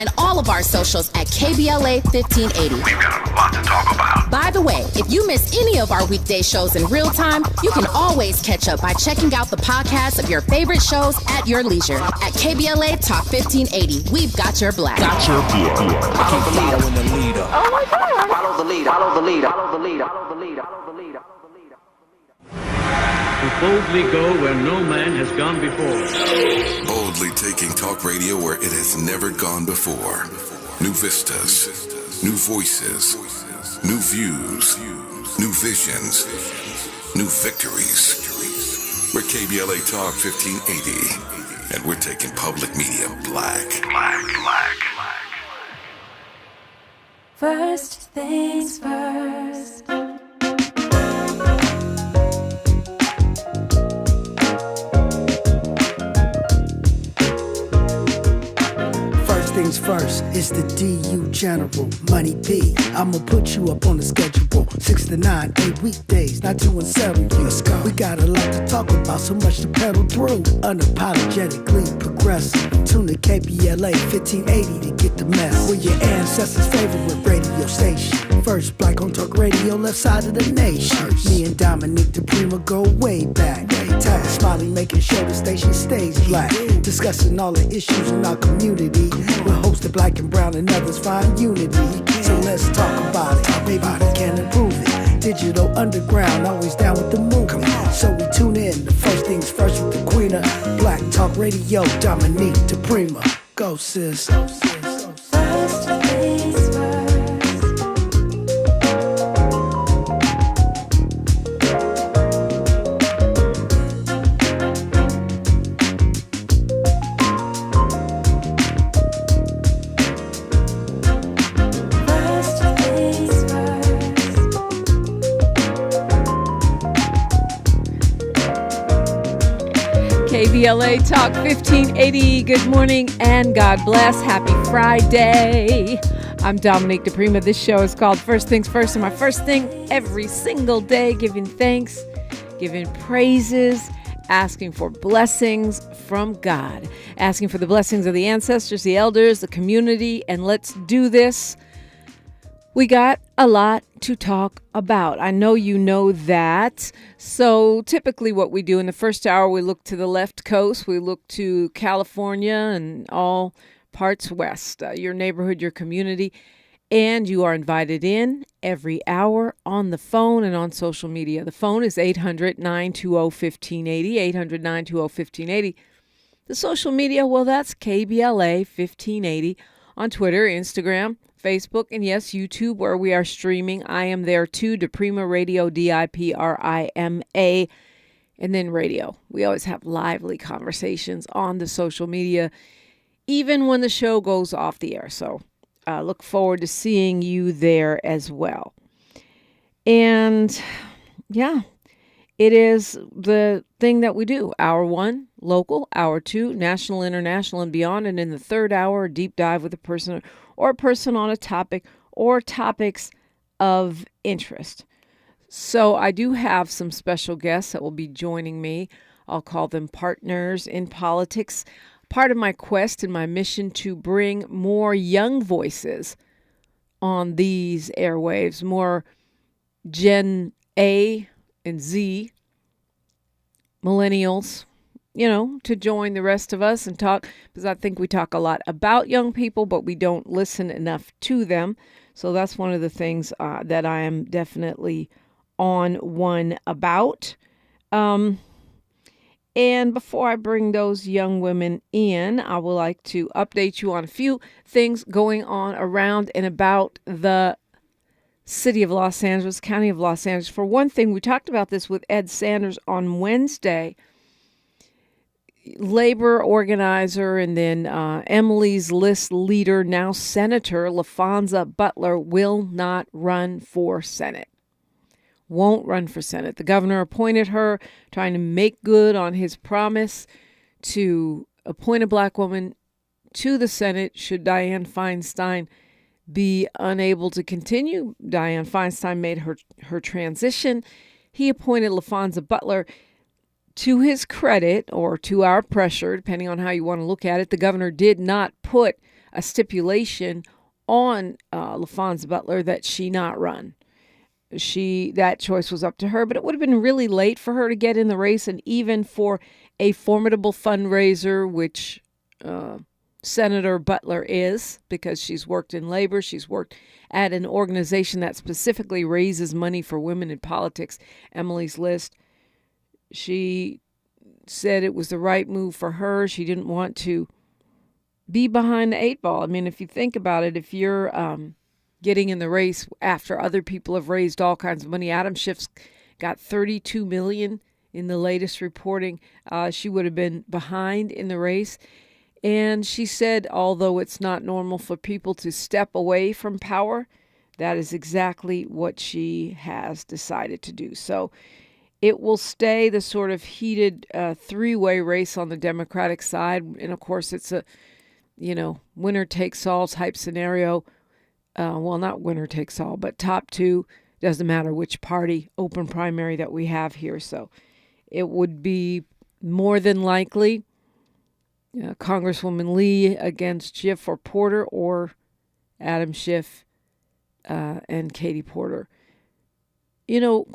And all of our socials at KBLA 1580. We've got a lot to talk about. By the way, if you miss any of our weekday shows in real time, you can always catch up by checking out the podcast of your favorite shows at your leisure. At KBLA Talk 1580, we've got your black. Follow the leader. Oh my God. Follow the leader. Follow the leader. Follow the leader. Follow the leader. Follow the leader. Follow the leader. To boldly go where no man has gone before. Boldly taking talk radio where it has never gone before. New vistas, new voices, new views, new visions, new victories. We're KBLA Talk 1580, and we're taking public media black. First things first. Things first, it's the DU General, Money P. I'ma put you up on the schedule, 6 to 9, 8 weekdays, not 2 and 7. Let's go. We got a lot to talk about, so much to pedal through. Unapologetically progressive. Tune to KBLA 1580 to get the mess. We're your ancestors' favorite radio station. First black on talk radio, left side of the nation. Me and Dominique DiPrima go way back. Tag Smiley making sure the station stays black. Discussing all the issues in our community. We're hosted black and brown and others find unity. So let's talk about it. Maybe we can improve it. Digital underground, always down with the movement. So we tune in. The first things first with the queen of Black Talk Radio, Dominique DiPrima. Go sis. First things first. KBLA Talk 1580. Good morning and God bless. Happy Friday. I'm Dominique DiPrima. This show is called First Things First. And my first thing every single day, giving thanks, giving praises, asking for blessings from God, asking for the blessings of the ancestors, the elders, the community. And let's do this. We got a lot to talk about. I know you know that. So typically what we do in the first hour, we look to the left coast. We look to California and all parts west, your neighborhood, your community. And you are invited in every hour on the phone and on social media. The phone is 800-920-1580, 800-920-1580. The social media, well, that's KBLA 1580 on Twitter, Instagram, Facebook, and yes, YouTube, where we are streaming. I am there too, DiPrima Radio, DiPrima, and then radio. We always have lively conversations on the social media, even when the show goes off the air. So look forward to seeing you there as well. And yeah, it is the thing that we do. Hour 1, local. Hour 2, national, international, and beyond. And in the third hour, a deep dive with a person or a person on a topic or topics of interest. So I do have some special guests that will be joining me. I'll call them partners in politics. Part of my quest and my mission to bring more young voices on these airwaves, more Gen A and Z, millennials, to join the rest of us and talk, because I think we talk a lot about young people, but we don't listen enough to them. So that's one of the things that I am definitely on one about. And before I bring those young women in, I would like to update you on a few things going on around and about the city of Los Angeles, county of Los Angeles. For one thing, we talked about this with Ed Sanders on Wednesday. Labor organizer and then Emily's List leader, now Senator LaFonza Butler, will not run for Senate. Won't run for Senate. The governor appointed her, trying to make good on his promise to appoint a black woman to the Senate should Dianne Feinstein be unable to continue. Dianne Feinstein made her transition. He appointed LaFonza Butler. To his credit, or to our pressure, depending on how you want to look at it, the governor did not put a stipulation on LaFonza Butler that she not run. That choice was up to her, but it would have been really late for her to get in the race, and even for a formidable fundraiser, which Senator Butler is, because she's worked in labor, she's worked at an organization that specifically raises money for women in politics, Emily's List. She said it was the right move for her. She didn't want to be behind the eight ball. I mean, if you think about it, if you're getting in the race after other people have raised all kinds of money, Adam Schiff's got $32 million in the latest reporting. She would have been behind in the race. And she said, although it's not normal for people to step away from power, that is exactly what she has decided to do. So it will stay the sort of heated three-way race on the Democratic side. And, of course, it's a, winner takes all type scenario. Well, not winner takes all, but top two. Doesn't matter which party open primary that we have here. So it would be more than likely Congresswoman Lee against Schiff or Porter, or Adam Schiff and Katie Porter.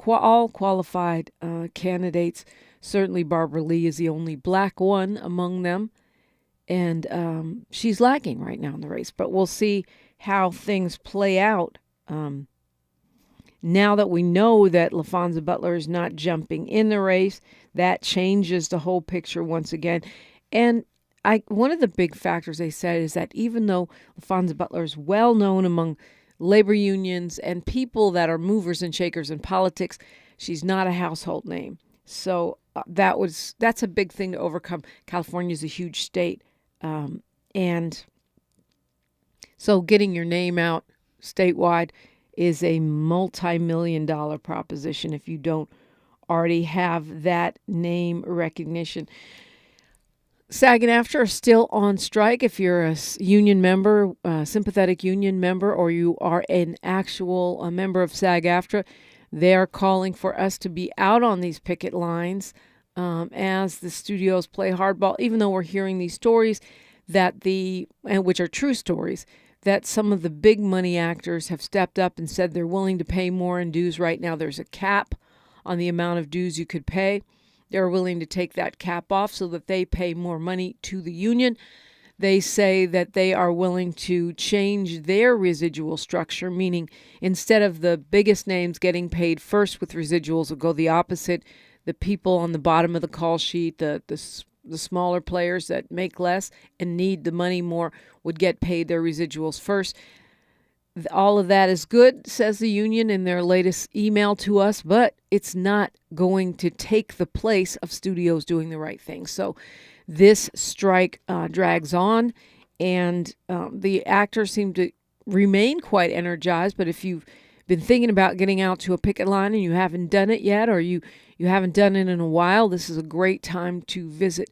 All qualified candidates. Certainly Barbara Lee is the only black one among them. And she's lagging right now in the race. But we'll see how things play out. Now that we know that LaFonza Butler is not jumping in the race, that changes the whole picture once again. And one of the big factors they said is that even though LaFonza Butler is well known among labor unions and people that are movers and shakers in politics, she's not a household name. So that's a big thing to overcome. California is a huge state. And so getting your name out statewide is a multi-million-dollar proposition if you don't already have that name recognition. SAG and AFTRA are still on strike. If you're a union member, a sympathetic union member, or you are an actual member of SAG-AFTRA, they are calling for us to be out on these picket lines as the studios play hardball, even though we're hearing these stories which are true stories, that some of the big money actors have stepped up and said they're willing to pay more in dues. Right now there's a cap on the amount of dues you could pay. They're willing to take that cap off so that they pay more money to the union. They say that they are willing to change their residual structure, meaning instead of the biggest names getting paid first with residuals, will go the opposite. The people on the bottom of the call sheet, the smaller players that make less and need the money more, would get paid their residuals first. All of that is good, says the union in their latest email to us, but it's not going to take the place of studios doing the right thing. So this strike drags on, and the actors seem to remain quite energized. But if you've been thinking about getting out to a picket line and you haven't done it yet, or you haven't done it in a while, this is a great time to visit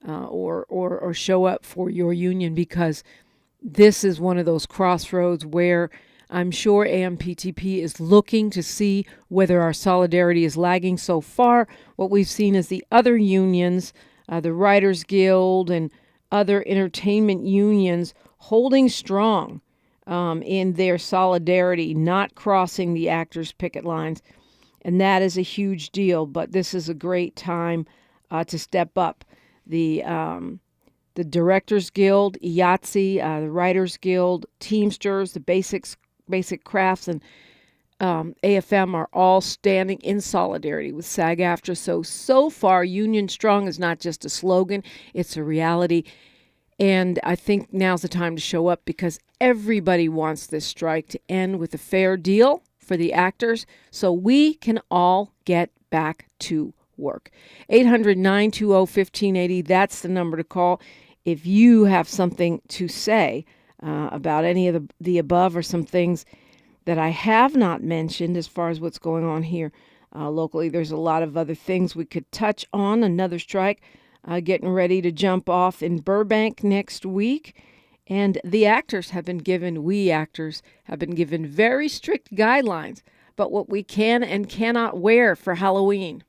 or show up for your union, because this is one of those crossroads where I'm sure AMPTP is looking to see whether our solidarity is lagging. So far, what we've seen is the other unions, the Writers Guild and other entertainment unions, holding strong in their solidarity, not crossing the actors' picket lines. And that is a huge deal. But this is a great time to step up. The Directors Guild, IATSE, the Writers Guild, Teamsters, the Basic Crafts, and AFM are all standing in solidarity with SAG-AFTRA. So far, Union Strong is not just a slogan, it's a reality. And I think now's the time to show up, because everybody wants this strike to end with a fair deal for the actors so we can all get back to work. 800-920-1580, that's the number to call if you have something to say about any of the above, or some things that I have not mentioned as far as what's going on here locally. There's a lot of other things we could touch on. Another strike getting ready to jump off in Burbank next week. And we actors have been given very strict guidelines about what we can and cannot wear for Halloween.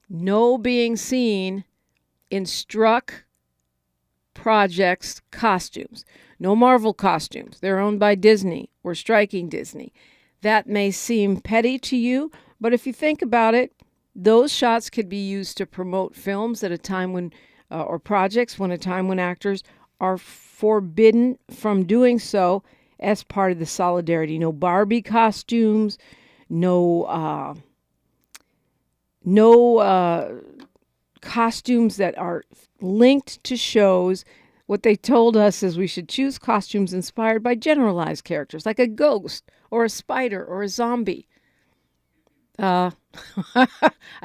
No being seen in struck projects costumes. No Marvel costumes. They're owned by Disney. We're striking Disney. That may seem petty to you, but if you think about it, those shots could be used to promote films at a time when, or projects when a time when actors are forbidden from doing so as part of the solidarity. No Barbie costumes, no costumes that are linked to shows. What they told us is we should choose costumes inspired by generalized characters, like a ghost or a spider or a zombie. I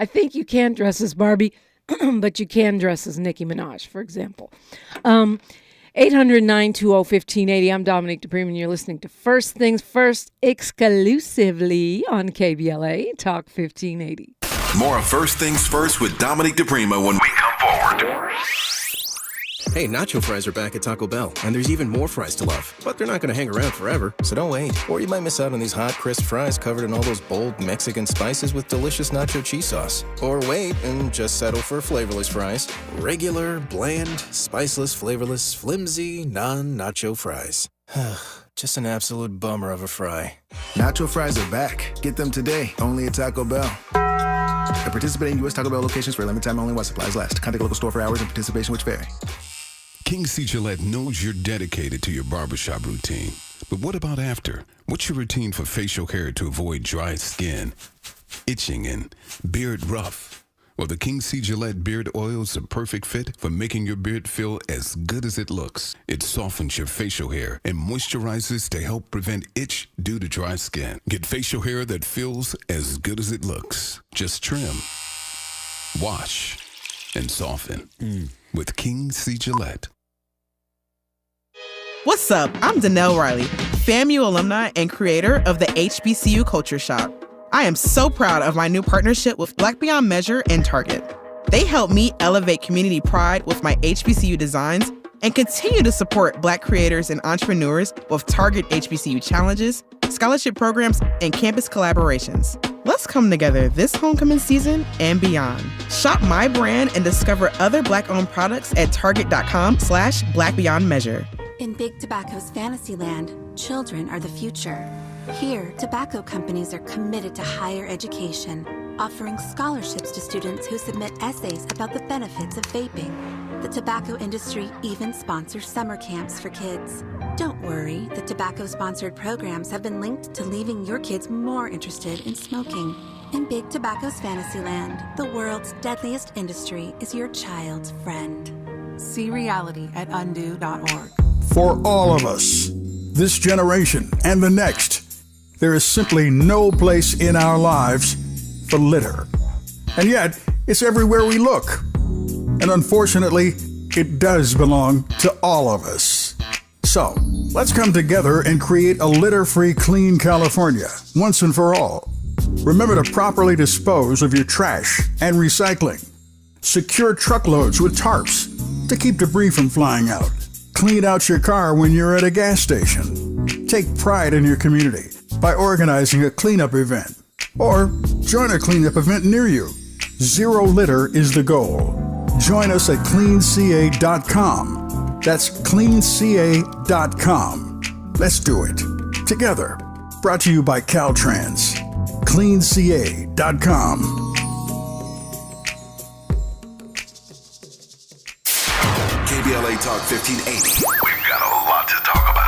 think you can dress as Barbie, but you can dress as Nicki Minaj, for example. 800-920-1580. I'm Dominique DiPrima, and you're listening to First Things First exclusively on KBLA Talk 1580. More of First Things First with Dominique DiPrima when we come forward. Hey, nacho fries are back at Taco Bell, and there's even more fries to love. But they're not going to hang around forever, so don't wait. Or you might miss out on these hot, crisp fries covered in all those bold Mexican spices with delicious nacho cheese sauce. Or wait and just settle for flavorless fries. Regular, bland, spiceless, flavorless, flimsy, non-nacho fries. Just an absolute bummer of a fry. Nacho fries are back. Get them today, only at Taco Bell. At participating U.S. Taco Bell locations for a limited time only while supplies last. Contact local store for hours and participation which vary. King C. Gillette knows you're dedicated to your barbershop routine. But what about after? What's your routine for facial hair to avoid dry skin, itching, and beard rough? Well, the King C. Gillette Beard Oil is a perfect fit for making your beard feel as good as it looks. It softens your facial hair and moisturizes to help prevent itch due to dry skin. Get facial hair that feels as good as it looks. Just trim, wash, and soften with King C. Gillette. What's up? I'm Danelle Riley, FAMU alumni and creator of the HBCU Culture Shop. I am so proud of my new partnership with Black Beyond Measure and Target. They help me elevate community pride with my HBCU designs and continue to support Black creators and entrepreneurs with Target HBCU challenges, scholarship programs, and campus collaborations. Let's come together this homecoming season and beyond. Shop my brand and discover other Black-owned products at target.com/blackbeyondmeasure. In Big Tobacco's Fantasyland, children are the future. Here, tobacco companies are committed to higher education, offering scholarships to students who submit essays about the benefits of vaping. The tobacco industry even sponsors summer camps for kids. Don't worry, the tobacco-sponsored programs have been linked to leaving your kids more interested in smoking. In Big Tobacco's Fantasyland, the world's deadliest industry is your child's friend. See reality at undo.org. For all of us, this generation and the next, there is simply no place in our lives for litter. And yet, it's everywhere we look. And unfortunately, it does belong to all of us. So, let's come together and create a litter-free, clean California, once and for all. Remember to properly dispose of your trash and recycling. Secure truckloads with tarps to keep debris from flying out. Clean out your car when you're at a gas station. Take pride in your community by organizing a cleanup event. Or join a cleanup event near you. Zero litter is the goal. Join us at cleanca.com. That's cleanca.com. Let's do it together. Brought to you by Caltrans. cleanca.com. KBLA Talk 1580. We've got a lot to talk about.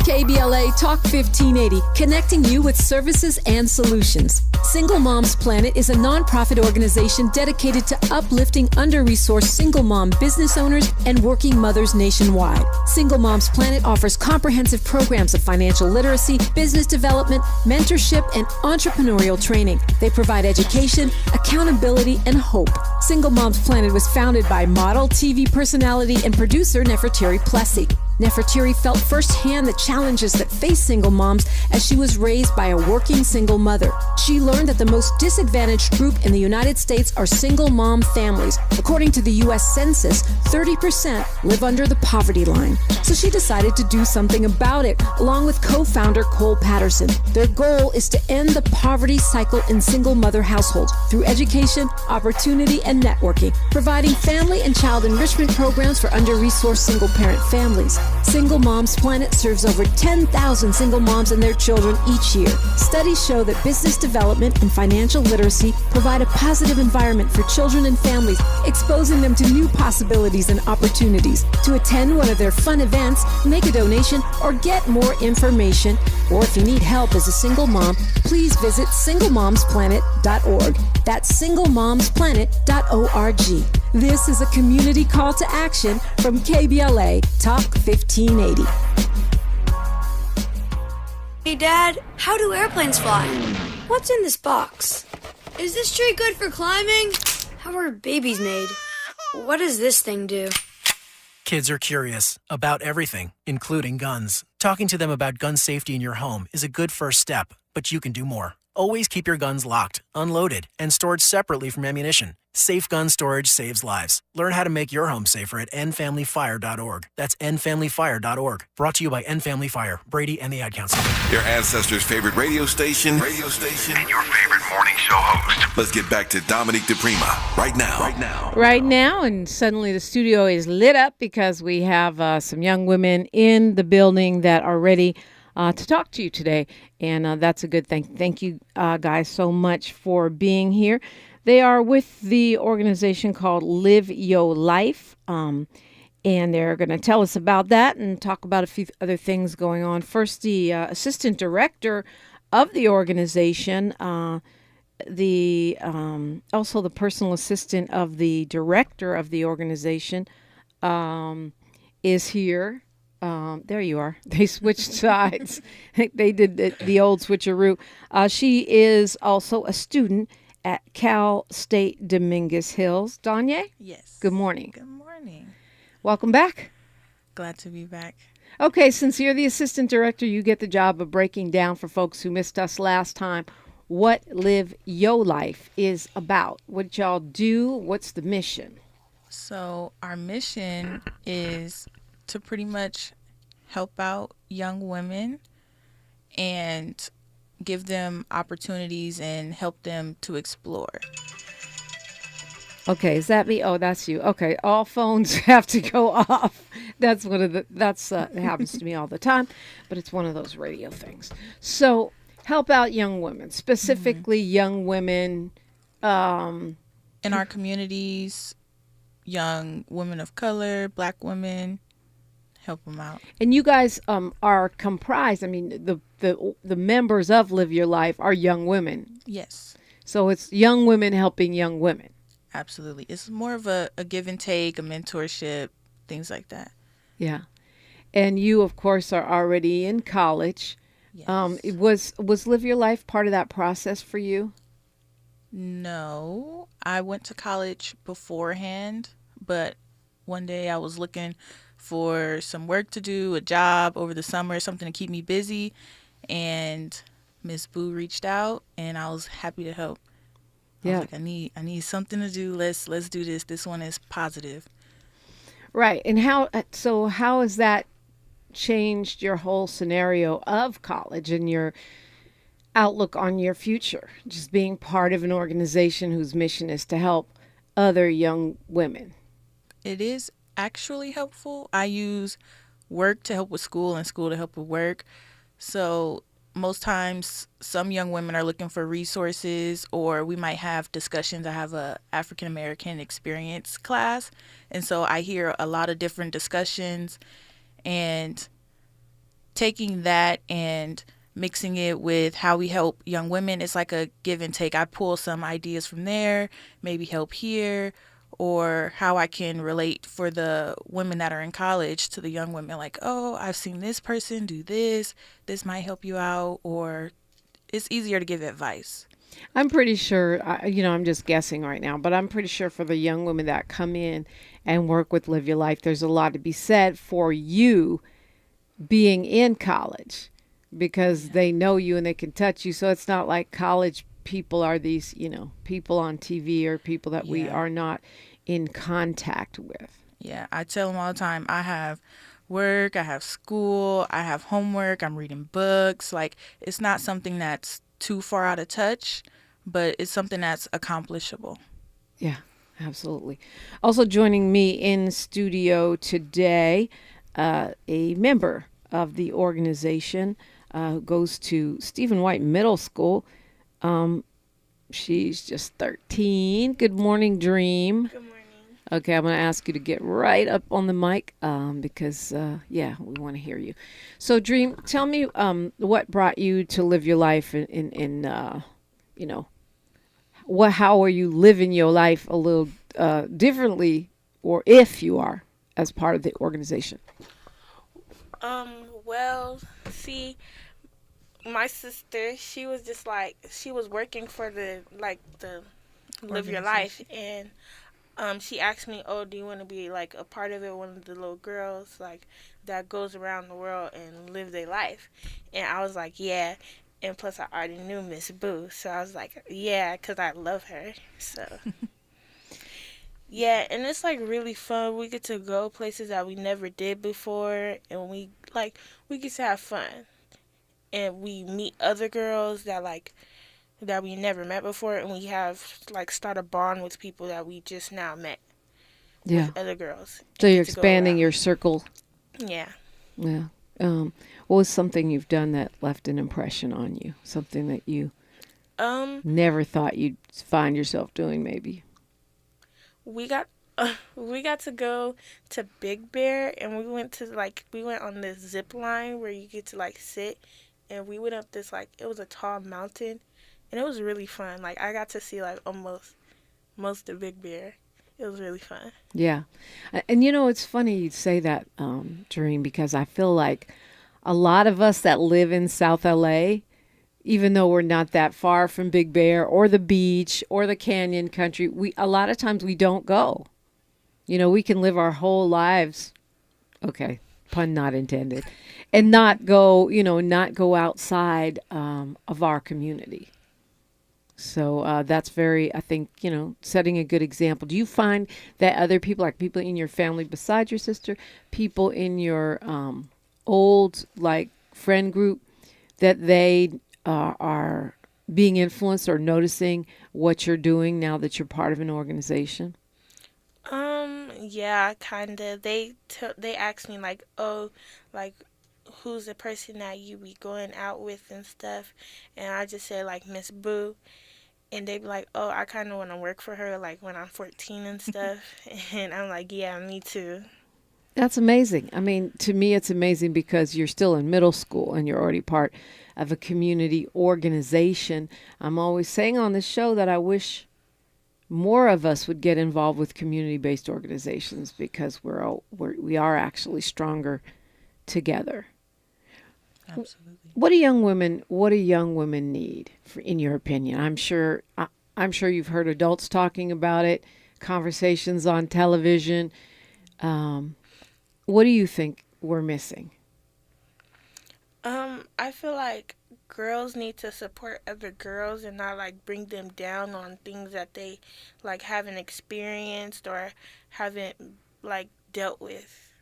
KBLA Talk 1580, connecting you with services and solutions. Single Moms Planet is a nonprofit organization dedicated to uplifting under-resourced single mom business owners and working mothers nationwide. Single Moms Planet offers comprehensive programs of financial literacy, business development, mentorship, and entrepreneurial training. They provide education, accountability, and hope. Single Moms Planet was founded by model, TV personality, and producer Nefertari Plessy. Nefertiri felt firsthand the challenges that face single moms as she was raised by a working single mother. She learned that the most disadvantaged group in the United States are single mom families. According to the U.S. Census, 30% live under the poverty line. So she decided to do something about it, along with co-founder Cole Patterson. Their goal is to end the poverty cycle in single mother households through education, opportunity, and networking, providing family and child enrichment programs for under-resourced single-parent families. Single Moms Planet serves over 10,000 single moms and their children each year. Studies show that business development and financial literacy provide a positive environment for children and families, exposing them to new possibilities and opportunities. To attend one of their fun events, make a donation, or get more information, or if you need help as a single mom, please visit singlemomsplanet.org. That's singlemomsplanet.org. This is a community call to action from KBLA Talk 1580. Hey Dad, how do airplanes fly? What's in this box? Is this tree good for climbing? How are babies made? What does this thing do? Kids are curious about everything, including guns. Talking to them about gun safety in your home is a good first step, but you can do more. Always keep your guns locked, unloaded, and stored separately from ammunition. Safe gun storage saves lives. Learn how to make your home safer at endfamilyfire.org. That's endfamilyfire.org. Brought to you by End Family Fire, Brady, and the Ad Council. Your ancestors' favorite radio station, and your favorite morning show host. Let's get back to Dominique DiPrima right now. And suddenly the studio is lit up because we have some young women in the building that are ready to talk to you today, and that's a good thing. Thank you guys so much for being here. They are with the organization called Live Your Life, and they're going to tell us about that and talk about a few other things going on. First, the assistant director of the organization, also the personal assistant of the director of the organization, is here. There you are. They switched sides. They did the old switcheroo. She is also a student at Cal State Dominguez Hills. Danye? Yes. Good morning. Good morning. Welcome back. Glad to be back. Okay, since you're the assistant director, you get the job of breaking down for folks who missed us last time what Live Your Life is about. What y'all do? What's the mission? So our mission is to pretty much help out young women and give them opportunities and help them to explore. Okay, is that me? Oh, that's you. Okay, all phones have to go off. That's it happens to me all the time, but it's one of those radio things. So help out young women, specifically young women. In our communities, young women of color, Black women, help them out. And you guys are comprised, I mean, the members of Live Your Life are young women. Yes. So it's young women helping young women. Absolutely. It's more of a give and take, a mentorship, things like that. Yeah. And you, of course, are already in college. Yes. Was Live Your Life part of that process for you? No. I went to college beforehand, but one day I was looking for some work to do, a job over the summer, something to keep me busy, and Miss Boo reached out, and I was happy to help. I was like, I need something to do. Let's do this. This one is positive. Right. And how has that changed your whole scenario of college and your outlook on your future? Just being part of an organization whose mission is to help other young women. It is actually helpful. I use work to help with school and school to help with work. So most times some young women are looking for resources, or we might have discussions. I have a African American experience class, and so I hear a lot of different discussions, and taking that and mixing it with how we help young women, it's like a give and take. I pull some ideas from there, maybe help here, or how I can relate for the women that are in college to the young women, like, oh, I've seen this person do this might help you out, or it's easier to give advice. I'm pretty sure, I'm just guessing right now, but I'm pretty sure for the young women that come in and work with Live Your Life, there's a lot to be said for you being in college because they know you and they can touch you. So it's not like college people are these, people on TV or people that we are not in contact with. Yeah, I tell them all the time, I have work, I have school, I have homework, I'm reading books. Like, it's not something that's too far out of touch, but it's something that's accomplishable. Yeah, absolutely. Also joining me in studio today, a member of the organization who goes to Stephen White Middle School. She's just 13. Good morning, Dream. Good morning. Okay, I'm going to ask you to get right up on the mic because, we want to hear you. So, Dream, tell me what brought you to live your life how are you living your life a little differently, or if you are, as part of the organization? Well, see, my sister, she was just like, she was working for the Live Your Life, and she asked me, oh, do you want to be like a part of it, one of the little girls like that goes around the world and live their life? And I was like, yeah. And plus I already knew Miss Boo, so I was like, yeah, because I love her. So yeah, and it's like really fun. We get to go places that we never did before, and we get to have fun, and we meet other girls that we never met before, and we have start a bond with people that we just now met. Yeah. With other girls. So you're expanding your circle. Yeah. Yeah. What was something you've done that left an impression on you? Something that you never thought you'd find yourself doing, maybe? We got to go to Big Bear, and we went on this zip line where you get to sit, and we went up this it was a tall mountain, and it was really fun. I got to see almost most of Big Bear. It was really fun. Yeah. And it's funny you say that, Dream, because I feel like a lot of us that live in South LA, even though we're not that far from Big Bear or the beach or the canyon country, a lot of times we don't go. We can live our whole lives, okay, pun not intended, and not go outside of our community. So that's very, I think, setting a good example. Do you find that other people, like people in your family besides your sister, people in your old friend group, that they are being influenced or noticing what you're doing now that you're part of an organization? Yeah, kind of. They asked me who's the person that you be going out with and stuff, and I just said Miss Boo, and they be like, oh, I kind of want to work for her when I'm 14 and stuff, and I'm like, yeah, me too. That's amazing. I mean, to me, it's amazing because you're still in middle school and you're already part of a community organization. I'm always saying on this show that I wish more of us would get involved with community-based organizations because we are actually stronger together. Absolutely. What do young women need, in your opinion? I'm sure you've heard adults talking about it, conversations on television. What do you think we're missing? I feel like girls need to support other girls and not bring them down on things that they haven't experienced or haven't dealt with.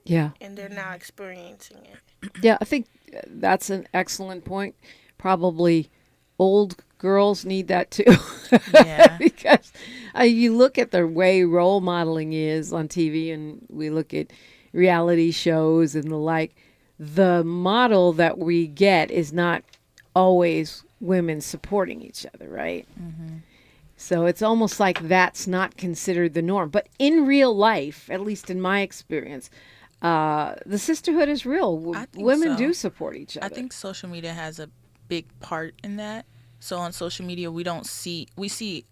Yeah. And they're now experiencing it. Yeah, I think that's an excellent point. Probably old girls need that too. Yeah. Because you look at the way role modeling is on TV, and we look at reality shows and the like. The model that we get is not always women supporting each other, right? Mm-hmm. So it's almost like that's not considered the norm. But in real life, at least in my experience, the sisterhood is real. Women do support each other. I think social media has a big part in that. So on social media, we see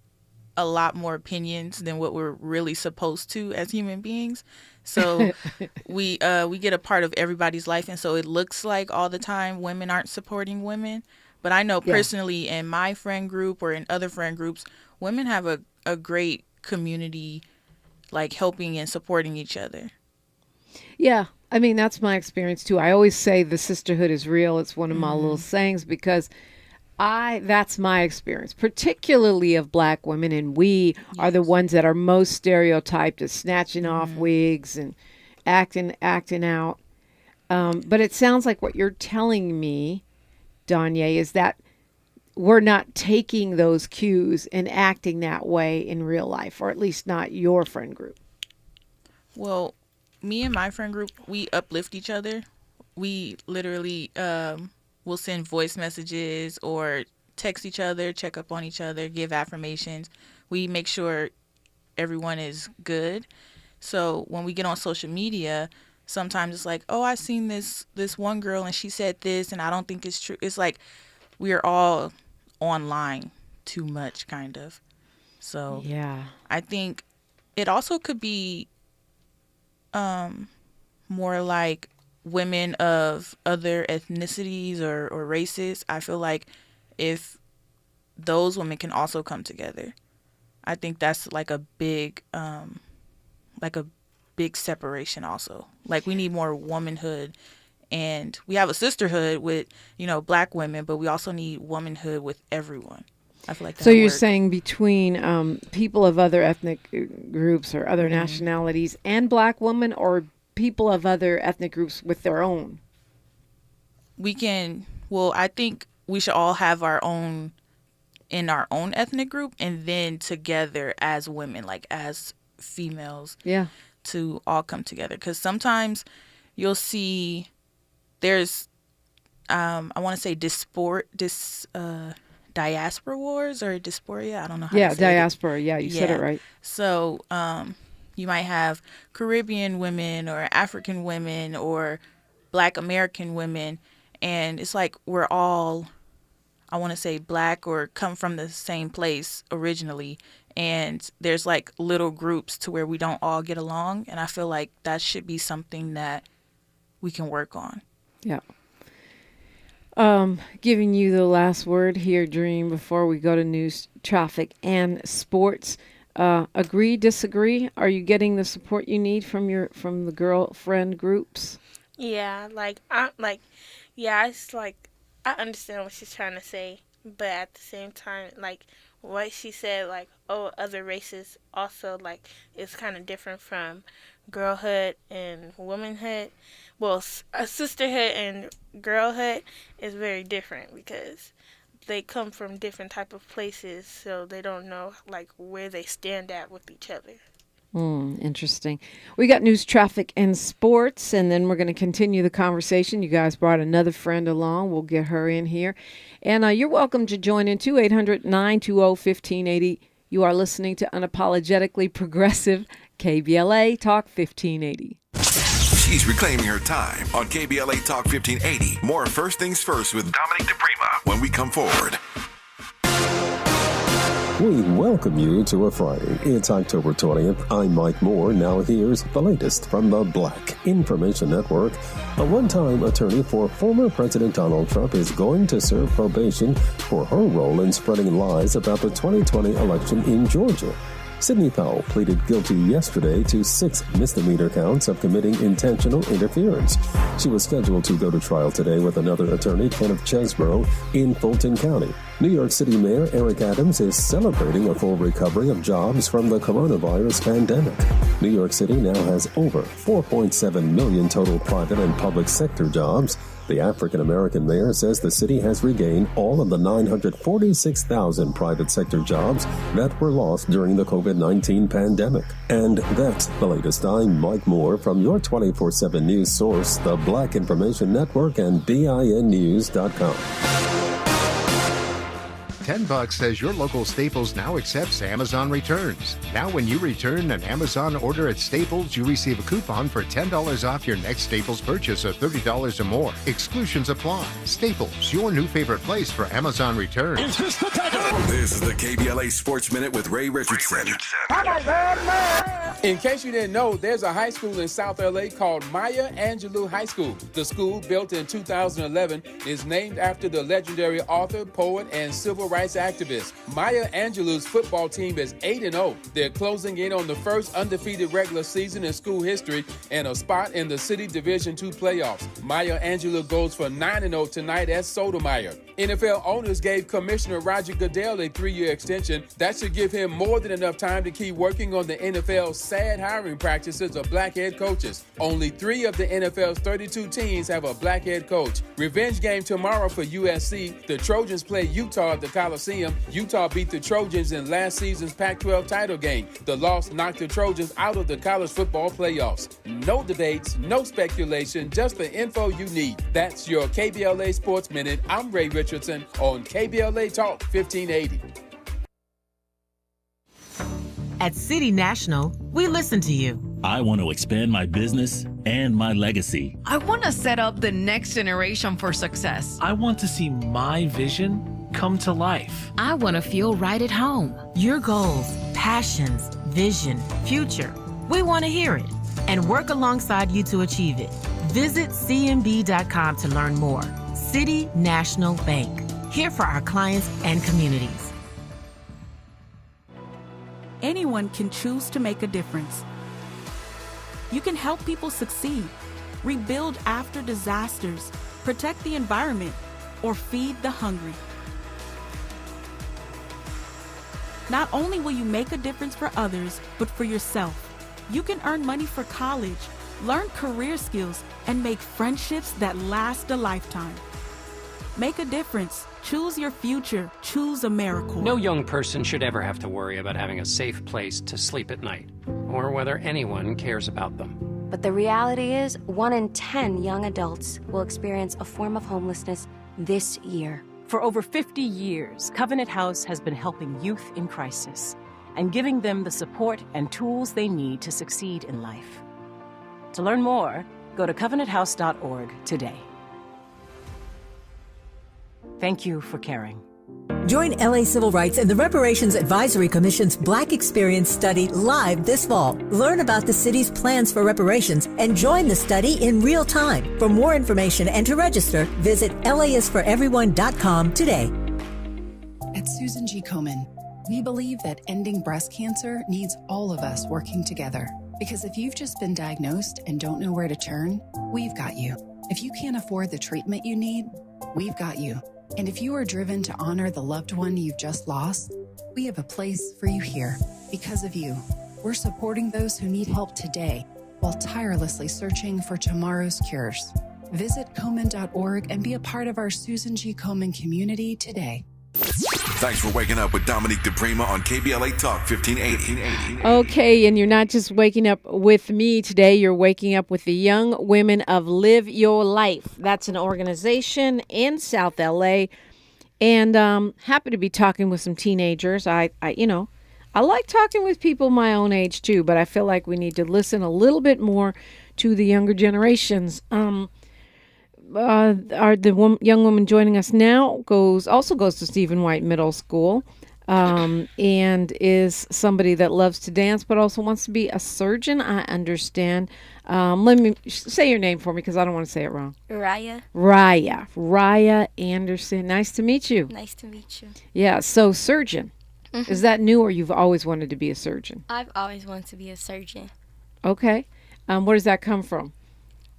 a lot more opinions than what we're really supposed to as human beings. So we get a part of everybody's life, and so it looks like all the time women aren't supporting women, But I know personally in my friend group or in other friend groups, women have a great community, like helping and supporting each other. Yeah. I mean, that's my experience too. I always say the sisterhood is real. It's one of my little sayings because that's my experience, particularly of black women. And we are the ones that are most stereotyped as snatching off wigs and acting out. But it sounds like what you're telling me, Danye, is that we're not taking those cues and acting that way in real life, or at least not your friend group. Well, me and my friend group, we uplift each other. We literally will send voice messages or text each other, check up on each other, give affirmations. We make sure everyone is good. So when we get on social media, sometimes it's like, oh, I seen this one girl and she said this and I don't think it's true. It's like we're all online too much, kind of. So yeah, I think it also could be more like women of other ethnicities or races. I feel like if those women can also come together, I think that's like a big separation also. Like we need more womanhood, and we have a sisterhood with, black women, but we also need womanhood with everyone. I feel like so you're saying between people of other ethnic groups or other nationalities and black women, or people of other ethnic groups with their own? I think we should all have our own in our own ethnic group, and then together as women, like as females, to all come together. Because sometimes you'll see there's, I want to say diaspora wars or dysphoria. I don't know how to say diaspora. it. Yeah, you said it right. So you might have Caribbean women or African women or Black American women, and it's like we're all, I want to say, Black or come from the same place originally, and there's like little groups to where we don't all get along, and I feel like that should be something that we can work on. Yeah. Giving you the last word here, Dream, before we go to news, traffic, and sports. Agree, disagree? Are you getting the support you need from the girlfriend groups? Yeah, it's like I understand what she's trying to say, but at the same time, like what she said, like, oh, other races also, like, it's kind of different from girlhood and womanhood. Well, a sisterhood and girlhood is very different because they come from different type of places, so they don't know like where they stand at with each other. Interesting. We got news, traffic, and sports, and then we're going to continue the conversation. You guys brought another friend along. We'll get her in here. And you're welcome to join in, 2-800-920-1580. You are listening to Unapologetically Progressive KBLA Talk 1580. She's reclaiming her time on KBLA Talk 1580. More First Things First with Dominique DiPrima when we come forward. We welcome you to a Friday. It's October 20th. I'm Mike Moore. Now here's the latest from the Black Information Network. A one-time attorney for former President Donald Trump is going to serve probation for her role in spreading lies about the 2020 election in Georgia. Sidney Powell pleaded guilty yesterday to 6 misdemeanor counts of committing intentional interference. She was scheduled to go to trial today with another attorney, Kenneth Chesbrough, in Fulton County. New York City Mayor Eric Adams is celebrating a full recovery of jobs from the coronavirus pandemic. New York City now has over 4.7 million total private and public sector jobs. The African-American mayor says the city has regained all of the 946,000 private sector jobs that were lost during the COVID-19 pandemic. And that's the latest. I'm Mike Moore from your 24/7 news source, the Black Information Network and BINnews.com. $10 says your local Staples now accepts Amazon returns. Now when you return an Amazon order at Staples, you receive a coupon for $10 off your next Staples purchase of $30 or more. Exclusions apply. Staples, your new favorite place for Amazon returns. This is the KBLA Sports Minute with Ray Richardson. In case you didn't know, there's a high school in South LA called Maya Angelou High School. The school, built in 2011, is named after the legendary author, poet, and civil rights activist. Maya Angelou's football team is 8-0. They're closing in on the first undefeated regular season in school history and a spot in the City Division II playoffs. Maya Angelou goes for 9-0 tonight at Sotomayor. NFL owners gave Commissioner Roger Goodell a 3-year extension. That should give him more than enough time to keep working on the NFL's sad hiring practices of black head coaches. Only 3 of the NFL's 32 teams have a black head coach. Revenge game tomorrow for USC. The Trojans play Utah at the Coliseum. Utah beat the Trojans in last season's Pac-12 title game. The loss knocked the Trojans out of the college football playoffs. No debates, no speculation, just the info you need. That's your KBLA Sports Minute. I'm Ray Richardson on KBLA Talk 1580. At City National, we listen to you. I want to expand my business and my legacy. I want to set up the next generation for success. I want to see my vision come to life. I want to feel right at home. Your goals, passions, vision, future. We want to hear it and work alongside you to achieve it. Visit cnb.com to learn more. City National Bank. Here for our clients and communities. Anyone can choose to make a difference. You can help people succeed, rebuild after disasters, protect the environment, or feed the hungry. Not only will you make a difference for others, but for yourself. You can earn money for college, learn career skills, and make friendships that last a lifetime. Make a difference. Choose your future. Choose AmeriCorps. No young person should ever have to worry about having a safe place to sleep at night, or whether anyone cares about them. But the reality is, 1 in 10 young adults will experience a form of homelessness this year. For over 50 years, Covenant House has been helping youth in crisis and giving them the support and tools they need to succeed in life. To learn more, go to covenanthouse.org today. Thank you for caring. Join LA Civil Rights and the Reparations Advisory Commission's Black Experience Study live this fall. Learn about the city's plans for reparations and join the study in real time. For more information and to register, visit laisforeveryone.com today. At Susan G. Komen, we believe that ending breast cancer needs all of us working together. Because if you've just been diagnosed and don't know where to turn, we've got you. If you can't afford the treatment you need, we've got you. And if you are driven to honor the loved one you've just lost, we have a place for you here. Because of you, we're supporting those who need help today while tirelessly searching for tomorrow's cures. Visit Komen.org and be a part of our Susan G. Komen community today. Thanks for waking up with Dominique DiPrima on KBLA Talk 1580. Okay, and you're not just waking up with me today, you're waking up with the Young Women of Live Your Life. That's an organization in South LA, and happy to be talking with some teenagers. I like talking with people my own age too, but I feel like we need to listen a little bit more to the younger generations. Young woman joining us now also goes to Stephen White Middle School, and is somebody that loves to dance, but also wants to be a surgeon. I understand. Let me say your name for me because I don't want to say it wrong. Raya Anderson. Nice to meet you. Nice to meet you. Yeah. So surgeon, is that new or you've always wanted to be a surgeon? I've always wanted to be a surgeon. Okay. Where does that come from?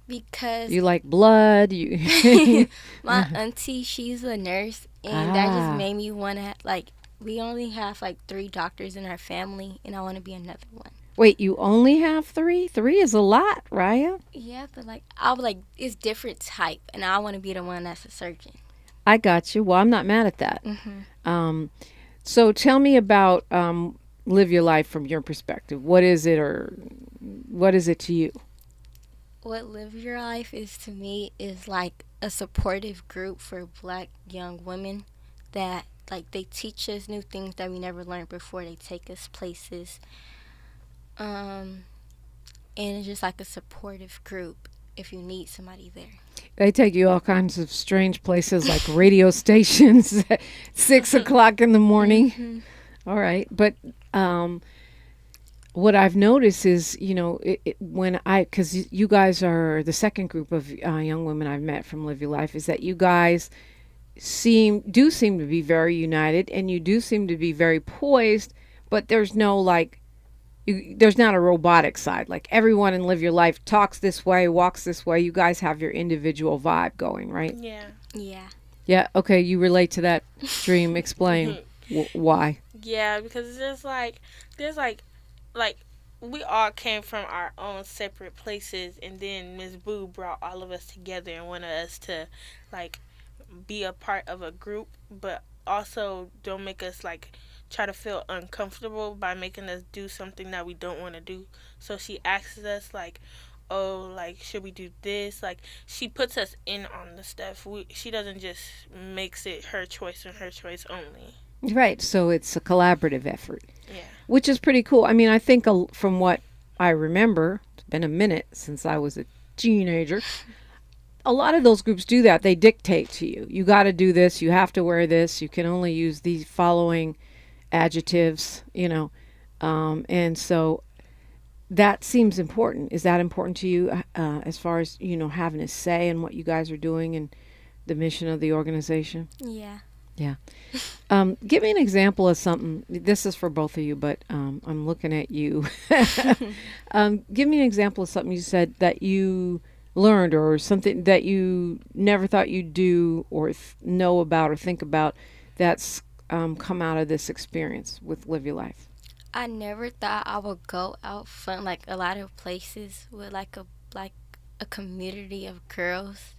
Because you like blood, my auntie, she's a nurse, and that just made me want to, we only have 3 doctors in our family, and I want to be another one. Wait, you only have 3? 3 is a lot, Raya. Yeah, but I would it's different type, and I want to be the one that's a surgeon. I got you. Well, I'm not mad at that. So tell me about Live Your Life from your perspective. What is it, or what is it to you? What Live Your Life is to me is a supportive group for Black young women that like they teach us new things that we never learned before. They take us places. And it's just like a supportive group if you need somebody there. They take you all kinds of strange places like radio stations at 6 o'clock in the morning. Mm-hmm. All right. But what I've noticed is, you know, because you guys are the second group of young women I've met from Live Your Life, is that you guys seem to be very united, and you do seem to be very poised, but there's no there's not a robotic side. Like everyone in Live Your Life talks this way, walks this way. You guys have your individual vibe going, right? Yeah. Yeah. Yeah. Okay. You relate to that, Dream. Explain why. Yeah, because there's like we all came from our own separate places, and then Miss Boo brought all of us together and wanted us to like be a part of a group, but also don't make us like try to feel uncomfortable by making us do something that we don't want to do. So she asks us like, oh, like, should we do this? Like, she puts us in on the stuff. She doesn't just makes it her choice and her choice only. Right. So it's a collaborative effort. Yeah. Which is pretty cool. I mean, I think from what I remember, it's been a minute since I was a teenager, a lot of those groups do that. They dictate to you. You got to do this. You have to wear this. You can only use these following adjectives, you know. And so that seems important. Is that important to you as far as, you know, having a say in what you guys are doing and the mission of the organization? Yeah. Yeah. Give me an example of something. This is for both of you, but I'm looking at you. Give me an example of something you said that you learned, or something that you never thought you'd do or know about or think about that's come out of this experience with Live Your Life. I never thought I would go out fun like a lot of places with like a community of girls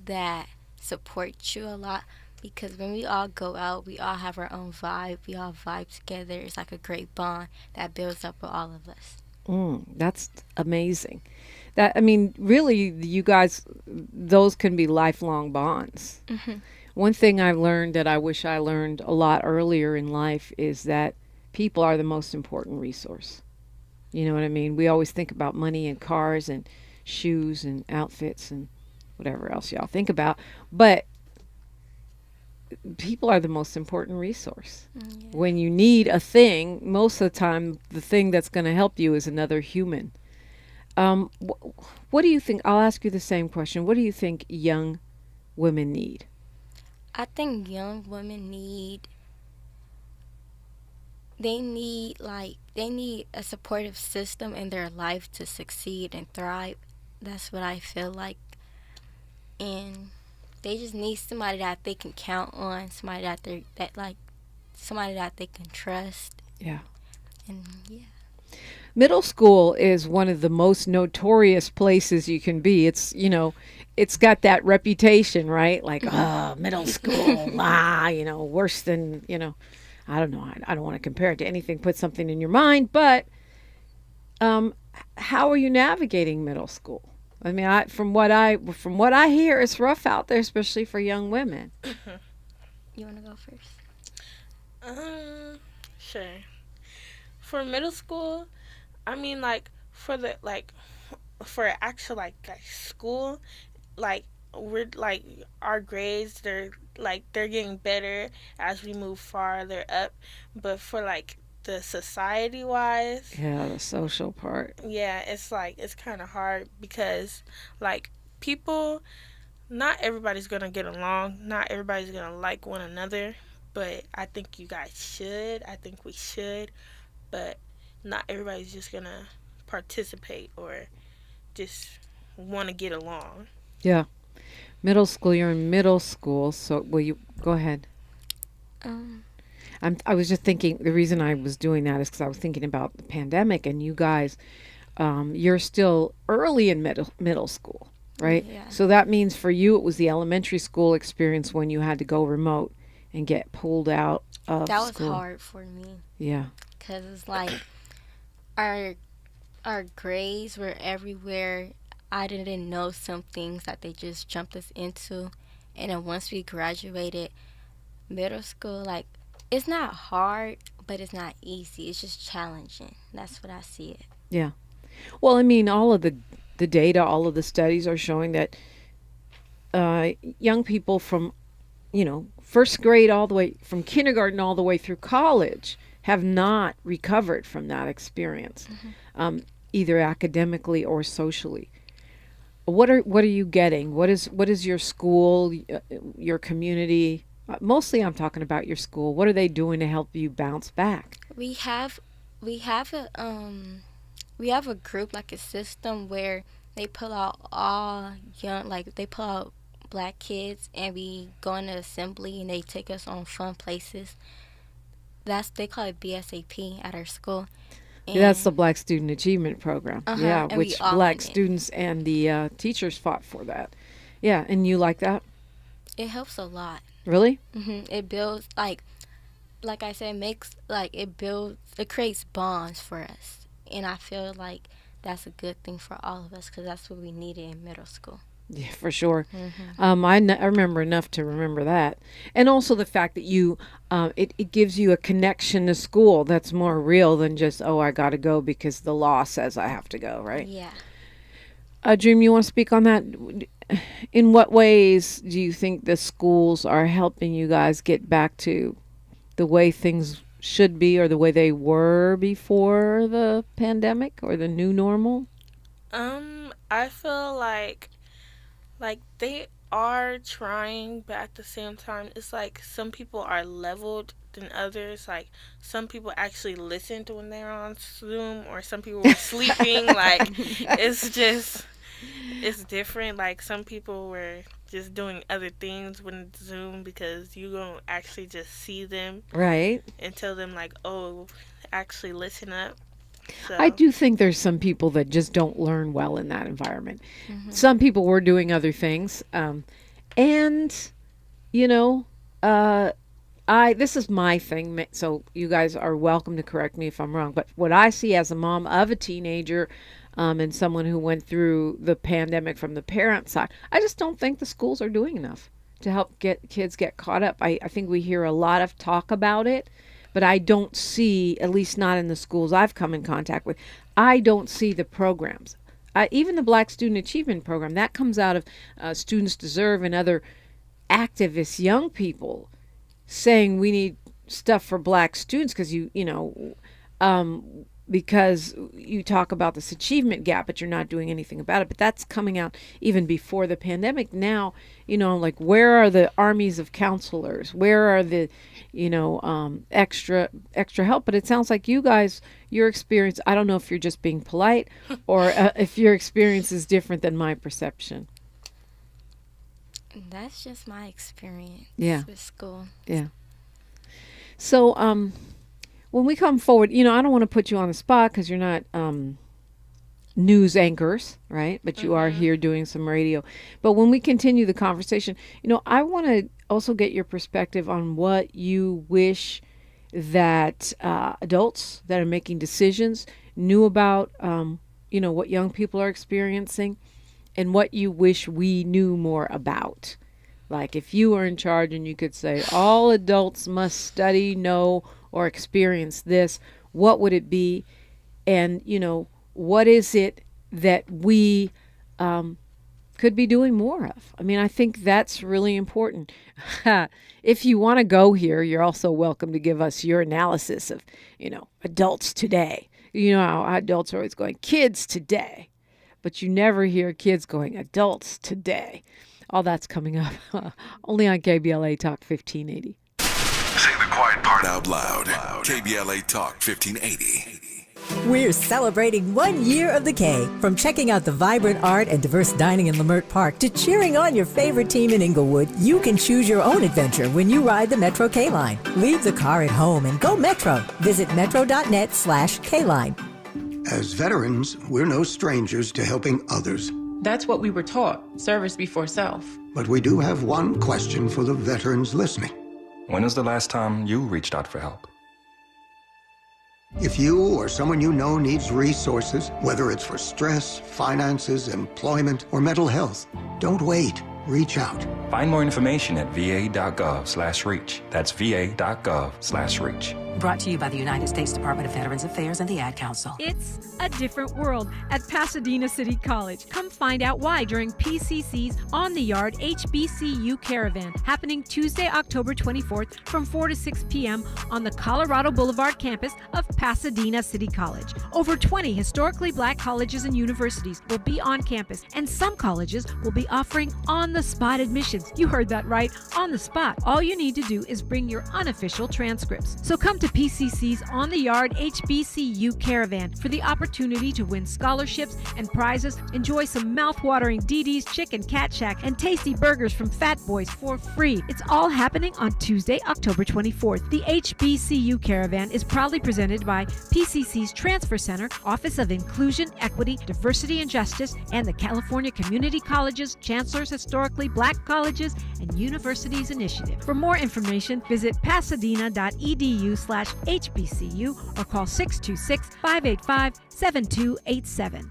that support you a lot. Because when we all go out, we all have our own vibe. We all vibe together. It's like a great bond that builds up with all of us. That's amazing. That, I mean, really, you guys, those can be lifelong bonds. Mm-hmm. One thing I've learned that I wish I learned a lot earlier in life is that people are the most important resource. You know what I mean? We always think about money and cars and shoes and outfits and whatever else y'all think about. But people are the most important resource. Yeah. When you need a thing, most of the time, the thing that's going to help you is another human. What do you think? I'll ask you the same question. What do you think young women need? I think young women need a supportive system in their life to succeed and thrive. That's what I feel like. And they just need somebody that they can count on, somebody somebody that they can trust. Yeah. And yeah. Middle school is one of the most notorious places you can be. It's, you know, it's got that reputation, right? Like, middle school, you know, worse than, you know, I don't know. I don't want to compare it to anything, put something in your mind, but how are you navigating middle school? I mean, from what I hear, it's rough out there, especially for young women. You want to go first? Sure. For middle school, I mean, like for actual like school, like we're like our grades, they're getting better as we move farther up, but for like the society wise, yeah, the social part, yeah, it's kind of hard because like people, not everybody's gonna get along, not everybody's gonna like one another, but I think you guys should, I think we should, but not everybody's just gonna participate or just want to get along. Yeah. Middle school, you're in middle school, so will you go ahead? I was just thinking, the reason I was doing that is because I was thinking about the pandemic, and you guys, you're still early in middle school, right? Yeah. So that means for you, it was the elementary school experience when you had to go remote and get pulled out of that was school. hard for me. Yeah. Because it's like our grades were everywhere. I didn't know some things that they just jumped us into. And then once we graduated, middle school, like, it's not hard, but it's not easy. It's just challenging. That's what I see it. Yeah. Well, I mean, all of the data, all of the studies are showing that young people from, first grade all the way, from kindergarten all the way through college have not recovered from that experience, either academically or socially. What are you getting? What is your school, your community? Mostly, I'm talking about your school. What are they doing to help you bounce back? We have a group, like a system where they pull out all young, like they pull out Black kids, and we go into assembly, and they take us on fun places. They call it BSAP at our school. And that's the Black Student Achievement Program. Yeah, and which Black students and the teachers fought for that. Yeah, and you like that? It helps a lot. Really? It builds, like I said, it creates bonds for us. And I feel like that's a good thing for all of us, because that's what we needed in middle school. Yeah, for sure. I remember enough to remember that. And also the fact that you, it gives you a connection to school that's more real than just, I got to go because the law says I have to go, right? Yeah. Dream, you want to speak on that? In what ways do you think the schools are helping you guys get back to the way things should be, or the way they were before the pandemic, or the new normal? I feel like they are trying, but at the same time, it's like some people are leveled than others. Like, some people actually listened when they're on Zoom, or some people were sleeping. Like, it's different. Like, some people were just doing other things when Zoom, because you don't actually just see them. Right. And tell them, like, actually listen up. So. I do think there's some people that just don't learn well in that environment. Some people were doing other things. This is my thing, so you guys are welcome to correct me if I'm wrong, but what I see as a mom of a teenager, and someone who went through the pandemic from the parent side, I just don't think the schools are doing enough to help kids get caught up. I think we hear a lot of talk about it, but I don't see, at least not in the schools I've come in contact with, I don't see the programs. Even the Black Student Achievement Program, that comes out of Students Deserve and other activist young people saying we need stuff for Black students because you talk about this achievement gap, but you're not doing anything about it. But that's coming out even before the pandemic. Now, where are the armies of counselors? Where are the, extra help? But it sounds like you guys, your experience, I don't know if you're just being polite or if your experience is different than my perception. That's just my experience with school. Yeah. So, when we come forward, I don't want to put you on the spot because you're not news anchors, right? But you are here doing some radio. But when we continue the conversation, I want to also get your perspective on what you wish that adults that are making decisions knew about, what young people are experiencing, and what you wish we knew more about. Like, if you were in charge and you could say all adults must study, know, or experience this, what would it be? And, what is it that we could be doing more of? I mean, I think that's really important. If you want to go here, you're also welcome to give us your analysis of, adults today. How adults are always going, kids today. But you never hear kids going, adults today. All that's coming up only on KBLA Talk 1580. Say the quiet part out loud. KBLA Talk 1580. We're celebrating 1 year of the K. From checking out the vibrant art and diverse dining in Leimert Park to cheering on your favorite team in Inglewood, you can choose your own adventure when you ride the Metro K-Line. Leave the car at home and go Metro. Visit metro.net/K-Line. As veterans, we're no strangers to helping others. That's what we were taught, service before self. But we do have one question for the veterans listening. When is the last time you reached out for help? If you or someone you know needs resources, whether it's for stress, finances, employment, or mental health, don't wait. Reach out. Find more information at va.gov/reach. That's va.gov/reach. Brought to you by the United States Department of Veterans Affairs and the Ad Council. It's a different world at Pasadena City College. Come find out why during PCC's On the Yard HBCU Caravan, happening Tuesday, October 24th from 4 to 6 p.m. on the Colorado Boulevard campus of Pasadena City College. Over 20 historically black colleges and universities will be on campus, and some colleges will be offering on-the-spot admissions. You heard that right, on the spot. All you need to do is bring your unofficial transcripts. So come to PCC's On the Yard HBCU Caravan for the opportunity to win scholarships and prizes, enjoy some mouth-watering DD's Chicken Cat Shack, and tasty burgers from Fat Boys for free. It's all happening on Tuesday, October 24th. The HBCU Caravan is proudly presented by PCC's Transfer Center, Office of Inclusion, Equity, Diversity, and Justice, and the California Community Colleges, Chancellor's Historically Black Colleges, and Universities Initiative. For more information, visit pasadena.edu/HBCU or call 626-585-7287.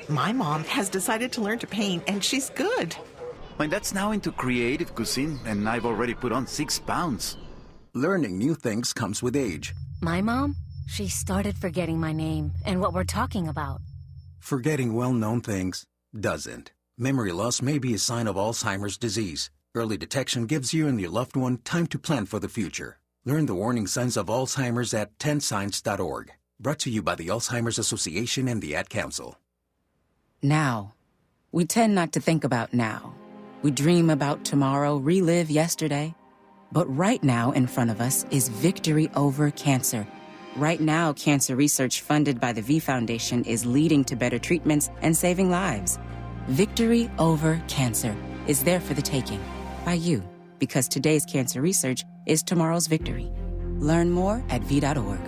My mom has decided to learn to paint, and she's good. My dad's now into creative cuisine, and I've already put on 6 pounds. Learning new things comes with age. My mom, she started forgetting my name and what we're talking about. Forgetting well-known things doesn't. Memory loss may be a sign of Alzheimer's disease. Early detection gives you and your loved one time to plan for the future. Learn the warning signs of Alzheimer's at 10signs.org. Brought to you by the Alzheimer's Association and the Ad Council. Now. We tend not to think about now. We dream about tomorrow, relive yesterday. But right now in front of us is victory over cancer. Right now, cancer research funded by the V Foundation is leading to better treatments and saving lives. Victory over cancer is there for the taking by you, because today's cancer research is tomorrow's victory. Learn more at v.org.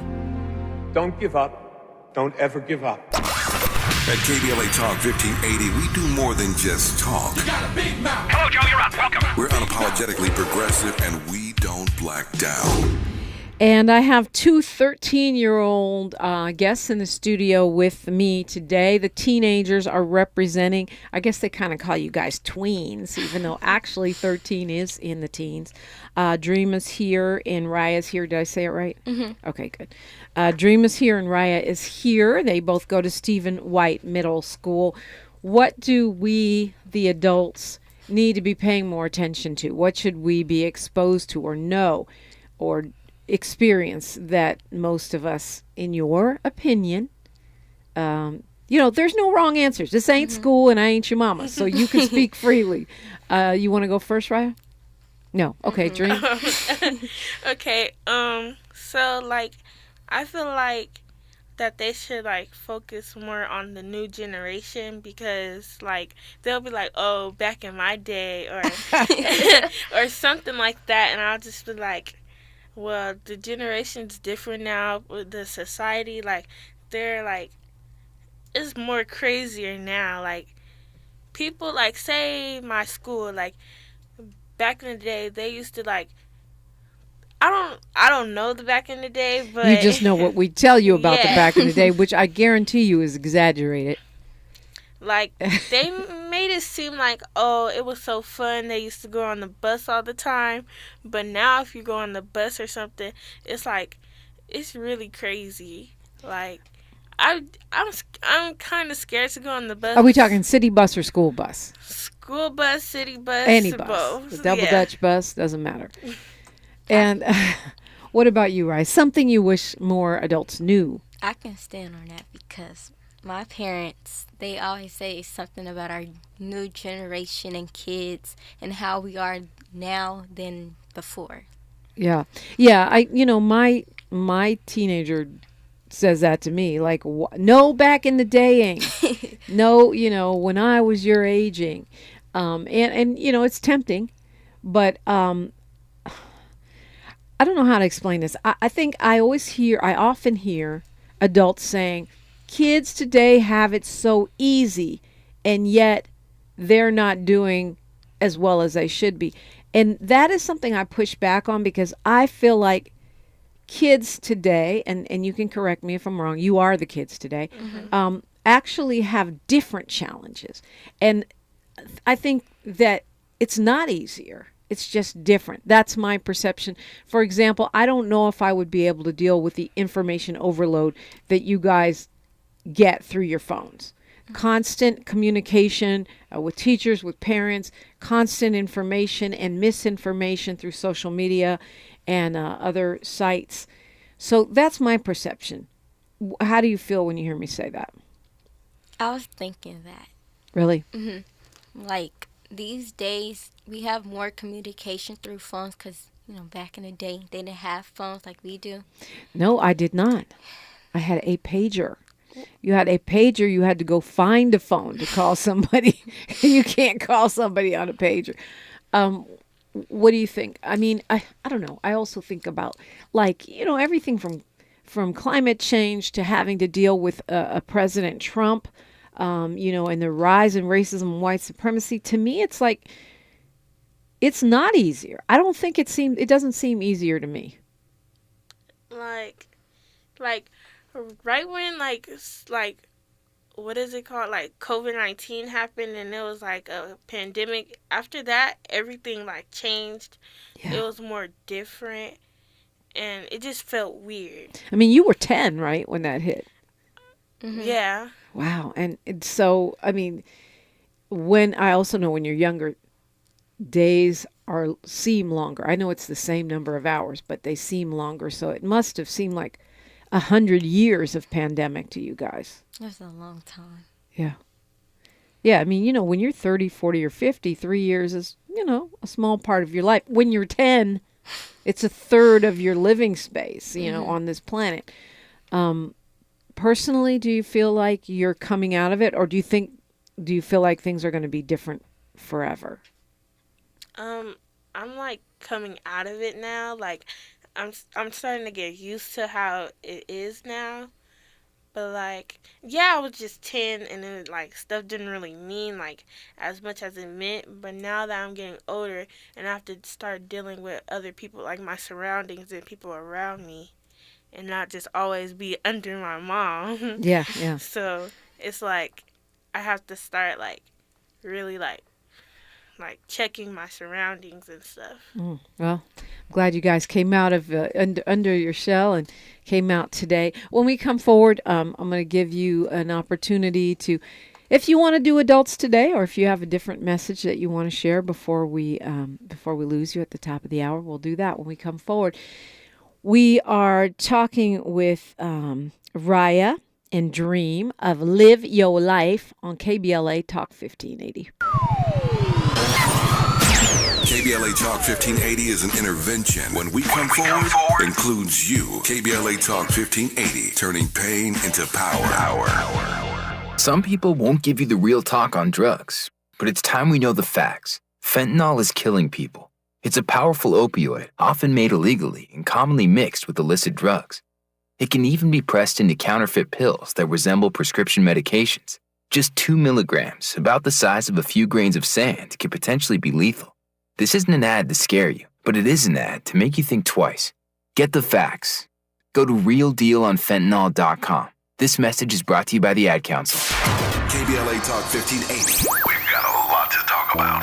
Don't give up. Don't ever give up. At KBLA Talk 1580, we do more than just talk. You got a big mouth. Hello, Joe, you're up. Welcome. We're unapologetically progressive, and we don't black down. And I have two 13-year-old guests in the studio with me today. The teenagers are representing, I guess they kind of call you guys tweens, even though actually 13 is in the teens. Dream is here and Raya is here. Did I say it right? Mm-hmm. Okay, good. Dream is here and Raya is here. They both go to Stephen White Middle School. What do we, the adults, need to be paying more attention to? What should we be exposed to or know or experience that most of us, in your opinion, there's no wrong answers. This ain't school and I ain't your mama, so you can speak freely. You want to go first, Raya? No. Okay, Dream. Okay. So like, I feel like that they should like focus more on the new generation, because like they'll be like, oh, back in my day, or or something like that, and I'll just be like, well, the generation's different now with the society. Like, they're like, it's more crazier now. Like, people, like, say my school, like, back in the day, they used to, like, I don't know the back in the day, but you just know what we tell you about the back in the day, which I guarantee you is exaggerated. Like, they made it seem like, oh, it was so fun. They used to go on the bus all the time. But now if you go on the bus or something, it's like, it's really crazy. Like, I'm kind of scared to go on the bus. Are we talking city bus or school bus? School bus, city bus, any bus. Both. The double Dutch bus, doesn't matter. And what about you, Rice? Something you wish more adults knew? I can stand on that because my parents, they always say something about our new generation and kids and how we are now than before. Yeah. My teenager says that to me, like, no, back in the daying, no, when I was your aging, and it's tempting, but I don't know how to explain this. I think I often hear adults saying, kids today have it so easy, and yet they're not doing as well as they should be. And that is something I push back on, because I feel like kids today, and you can correct me if I'm wrong, you are the kids today, actually have different challenges. And I think that It's not easier. It's just different. That's my perception. For example, I don't know if I would be able to deal with the information overload that you guys get through your phones. Constant communication with teachers, with parents, constant information and misinformation through social media and other sites. So that's my perception. How do you feel when you hear me say that? I was thinking that. Really? Mm-hmm. Like, these days, we have more communication through phones because, back in the day, they didn't have phones like we do. No, I did not. I had a pager. You had a pager. You had to go find a phone to call somebody. You can't call somebody on a pager. What do you think? I mean, I don't know. I also think about, everything from climate change to having to deal with President Trump, and the rise in racism and white supremacy. To me, it's like, it's not easier. I don't think it doesn't seem easier to me. Like right when what is it called? Like COVID-19 happened and it was like a pandemic. After that, everything changed. Yeah. It was more different and it just felt weird. I mean, you were 10, right, when that hit? Mm-hmm. Yeah. Wow. And so, I mean, I also know when you're younger, days seem longer. I know it's the same number of hours, but they seem longer. So it must have seemed like 100 years of pandemic to you guys. That's a long time. Yeah. Yeah. I mean, when you're 30, 40, or 50, 3 years is, a small part of your life. When you're 10, it's a third of your living space, on this planet. Personally, do you feel like you're coming out of it, or do you feel like things are going to be different forever? I'm coming out of it now. I'm starting to get used to how it is now. But I was just 10 and then stuff didn't really mean as much as it meant. But now that I'm getting older and I have to start dealing with other people, my surroundings and people around me, and not just always be under my mom. Yeah. So it's I have to start really checking my surroundings and stuff. Well, I'm glad you guys came out of under your shell and came out today. When we come forward, I'm going to give you an opportunity to, if you want to do adults today, or if you have a different message that you want to share before we lose you at the top of the hour, we'll do that when we come forward. We are talking with Raya and Dream of Live Your Life on KBLA Talk 1580. KBLA Talk 1580 is an intervention. When we come forward, includes you. KBLA Talk 1580, turning pain into power. Some people won't give you the real talk on drugs, but it's time we know the facts. Fentanyl is killing people. It's a powerful opioid, often made illegally and commonly mixed with illicit drugs. It can even be pressed into counterfeit pills that resemble prescription medications. Just 2 milligrams, about the size of a few grains of sand, can potentially be lethal. This isn't an ad to scare you, but it is an ad to make you think twice. Get the facts. Go to realdealonfentanyl.com. This message is brought to you by the Ad Council. KBLA Talk 1580. We've got a lot to talk about.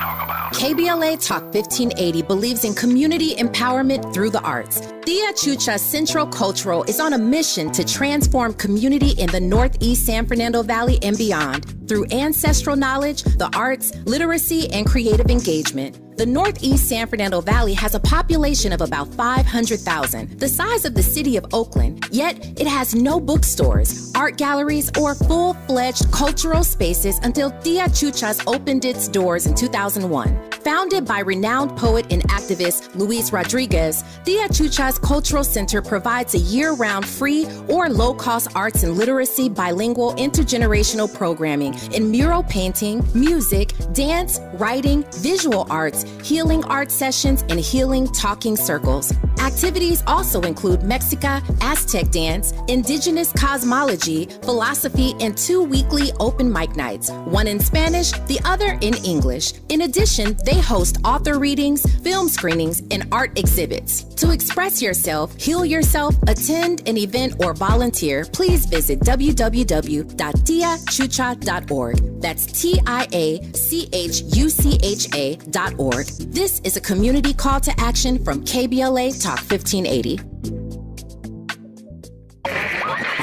KBLA Talk 1580 believes in community empowerment through the arts. Tia Chucha Central Cultural is on a mission to transform community in the Northeast San Fernando Valley and beyond through ancestral knowledge, the arts, literacy, and creative engagement. The Northeast San Fernando Valley has a population of about 500,000, the size of the city of Oakland, yet it has no bookstores, art galleries, or full-fledged cultural spaces until Tia Chuchas opened its doors in 2001. Founded by renowned poet and activist Luis Rodriguez, Tia Chuchas Cultural Center provides a year-round free or low-cost arts and literacy bilingual intergenerational programming in mural painting, music, dance, writing, visual arts, healing art sessions, and healing talking circles. Activities also include Mexica, Aztec dance, indigenous cosmology, philosophy, and 2 weekly open mic nights, one in Spanish, the other in English. In addition, they They host author readings, film screenings, and art exhibits. To express yourself, heal yourself, attend an event, or volunteer, please visit www.tiachucha.org. That's TIACHUCHA.org. This is a community call to action from KBLA Talk 1580.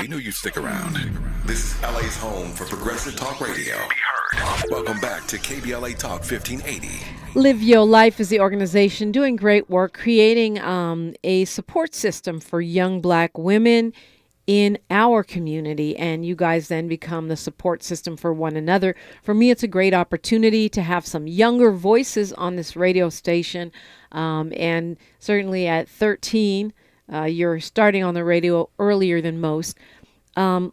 We knew you'd stick around. This is LA's home for progressive talk radio. Welcome back to KBLA Talk 1580. Live Your Life is the organization doing great work creating a support system for young Black women in our community, and you guys then become the support system for one another. For me, it's a great opportunity to have some younger voices on this radio station, and certainly at 13, you're starting on the radio earlier than most. But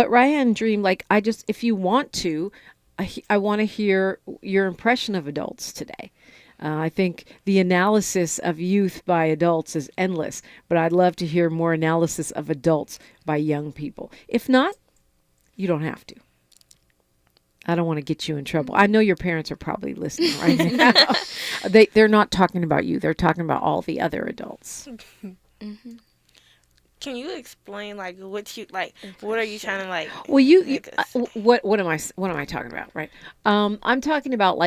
Ryan Dream, if you want to, I want to hear your impression of adults today. I think the analysis of youth by adults is endless, but I'd love to hear more analysis of adults by young people. If not, you don't have to. I don't want to get you in trouble. I know your parents are probably listening right now. They're not talking about you. They're talking about all the other adults. Mm-hmm. Can you explain what are you trying to Well, what am I talking about, right? I'm talking about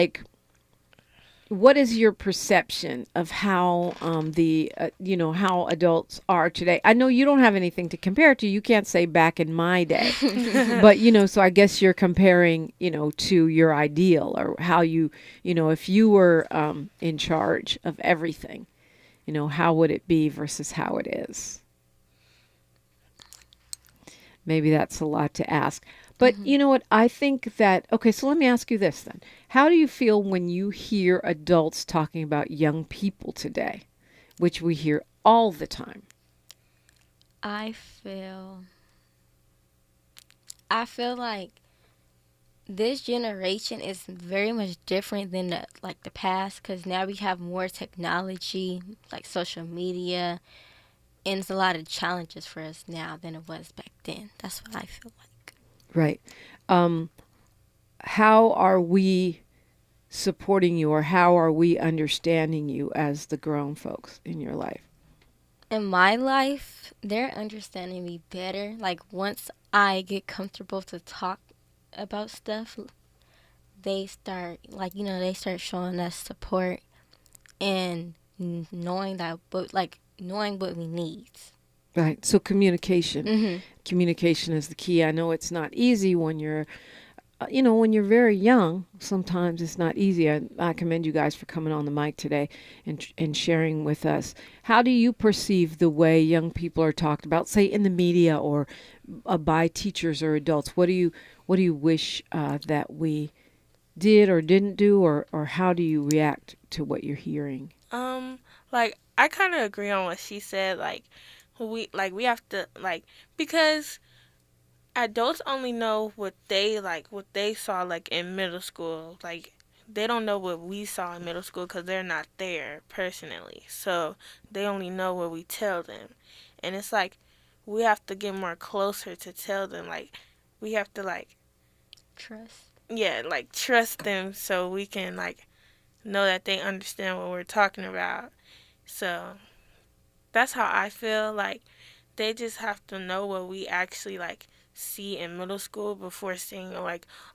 what is your perception of how how adults are today? I know you don't have anything to compare to. You can't say back in my day, but so I guess you're comparing to your ideal, or how if you were in charge of everything, how would it be versus how it is? Maybe that's a lot to ask. But you know what? I think that, okay, so let me ask you this then. How do you feel when you hear adults talking about young people today, which we hear all the time? I feel like this generation is very much different than the past, because now we have more technology, like social media, and it's a lot of challenges for us now than it was back then. That's what I feel like. Right. How are we supporting you, or how are we understanding you as the grown folks in your life? In my life, they're understanding me better. Once I get comfortable to talk about stuff, they start they start showing us support and knowing knowing what we need. Right. So communication. Mm-hmm. Communication is the key. I know it's not easy when you're, when you're very young. Sometimes it's not easy. I commend you guys for coming on the mic today and sharing with us. How do you perceive the way young people are talked about, say in the media or by teachers or adults? What do you wish that we did or didn't do, or how do you react to what you're hearing? I kind of agree on what she said. We have to because adults only know what they saw in middle school. They don't know what we saw in middle school because they're not there personally. So they only know what we tell them, and it's we have to get more closer to tell them. We have to trust. Yeah, trust them so we can know that they understand what we're talking about. So that's how I feel. They just have to know what we actually see in middle school before saying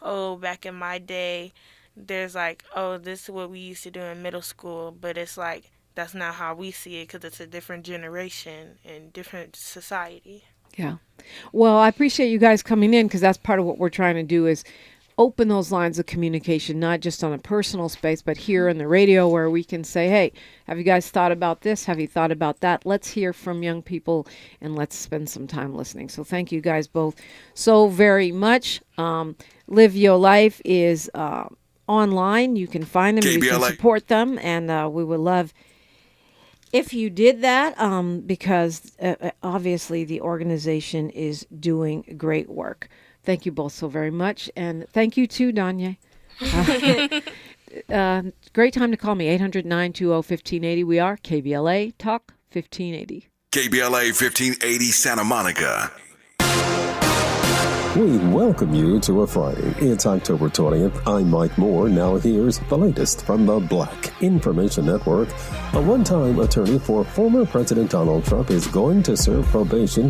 oh, back in my day there's oh, this is what we used to do in middle school, but it's that's not how we see it because it's a different generation and different society. Yeah. Well, I appreciate you guys coming in, because that's part of what we're trying to do is open those lines of communication, not just on a personal space, but here in the radio, where we can say, hey, have you guys thought about this? Have you thought about that? Let's hear from young people, and let's spend some time listening. So thank you guys both so very much. Live Your Life is online. You can find them. KBLA. You can support them, and we would love if you did that, because obviously the organization is doing great work. Thank you both so very much. And thank you too, Danya. Great time to call me, 800-920-1580. We are KBLA Talk 1580. KBLA 1580 Santa Monica. We welcome you to a Friday. It's October 20th. I'm Mike Moore. Now here's the latest from the Black Information Network. A one-time attorney for former President Donald Trump is going to serve probation